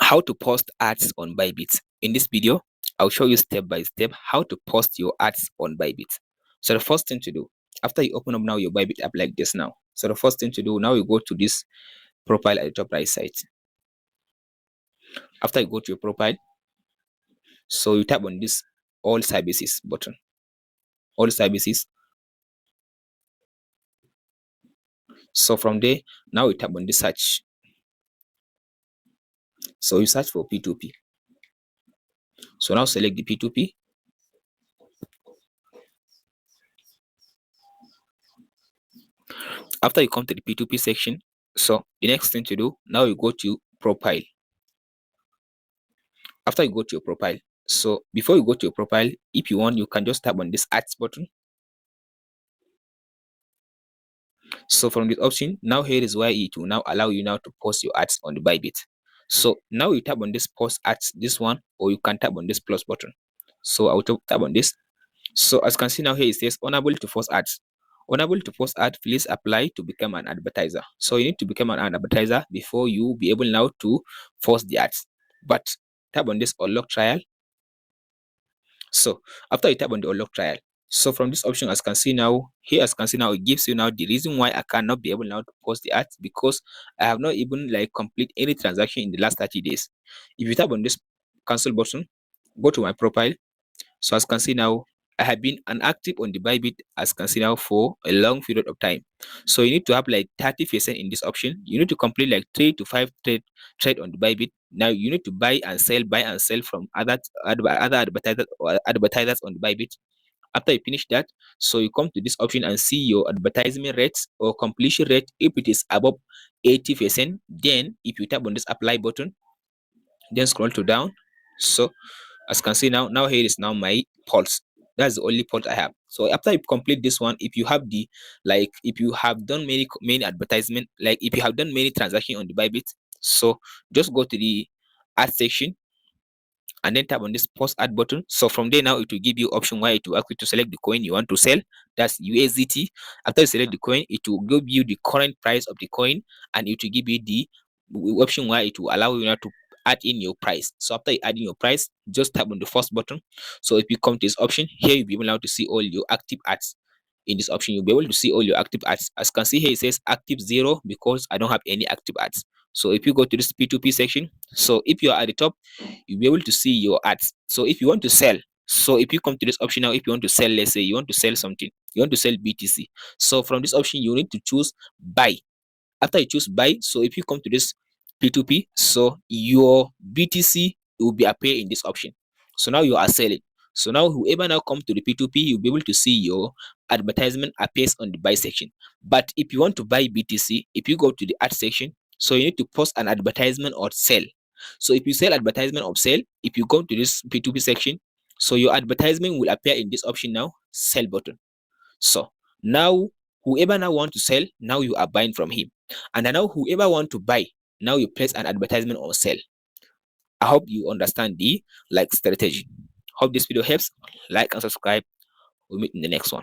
How to post ads on Bybit. In this video, I'll show you step by step how to post your ads on Bybit. So the first thing to do, after you open up now your Bybit app like this now. So the first thing to do, now you go to this profile at the top right side. After you go to your profile, so you tap on this all services button. All services. So from there, now you tap on the search. So you search for P2P. So now select the P2P. After you come to the P2P section, so the next thing to do, now you go to profile. After you go to your profile, so before you go to your profile, if you want, you can just tap on this ads button. So from this option, now here is where it will now allow you now to post your ads on the Bybit. So now you tap on this post ads, this one, or you can tap on this plus button. So I will tap on this. So as you can see now here it says unable to post ads. Unable to post ads, please apply to become an advertiser. So you need to become an advertiser before you be able now to post the ads. But tap on this unlock trial. So after you tap on the unlock trial, so from this option, as you can see now, here as you can see now, it gives you now the reason why I cannot be able now to post the ads, because I have not even like complete any transaction in the last 30 days. If you tap on this cancel button, go to my profile. So as you can see now, I have been inactive on the Bybit, as you can see now, for a long period of time. So you need to have like 30% in this option. You need to complete like 3 to 5 trade on the Bybit. Now you need to buy and sell from other advertisers on the Bybit. After you finish that, so you come to this option and see your advertisement rates or completion rate. If it is above 80%, then if you tap on this apply button, then scroll to down. So as you can see now here is now my pulse. That's the only pulse I have. So after you complete this one, if you have the if you have done many advertisement, like if you have done many transactions on the Bybit, so just go to the ad section and then tap on this post ad button. So from there now it will give you option where it will ask you to select the coin you want to sell. That's USDT. After you select the coin, it will give you the current price of the coin, and it will give you the option where it will allow you now to add in your price. So after you add in your price, just tap on the first button. So if you come to this option here, you'll be able now to see all your active ads. In this option, you'll be able to see all your active ads. As you can see here, it says active 0 because I don't have any active ads. So if you go to this P2P section, so if you are at the top, you'll be able to see your ads. So if you want to sell, so if you come to this option now, if you want to sell, let's say you want to sell something, you want to sell BTC. So from this option, you need to choose buy. After you choose buy, so if you come to this P2P, so your BTC will be appear in this option. So now you are selling. So now whoever now come to the P2P, you'll be able to see your advertisement appears on the buy section. But if you want to buy BTC, if you go to the ad section, so you need to post an advertisement or sell. So if you sell advertisement or sell, if you go to this P2P section, so your advertisement will appear in this option now, sell button. So now whoever now want to sell, now you are buying from him. And now whoever want to buy, now you place an advertisement or sell. I hope you understand the strategy. Hope this video helps. Like and subscribe. We'll meet in the next one.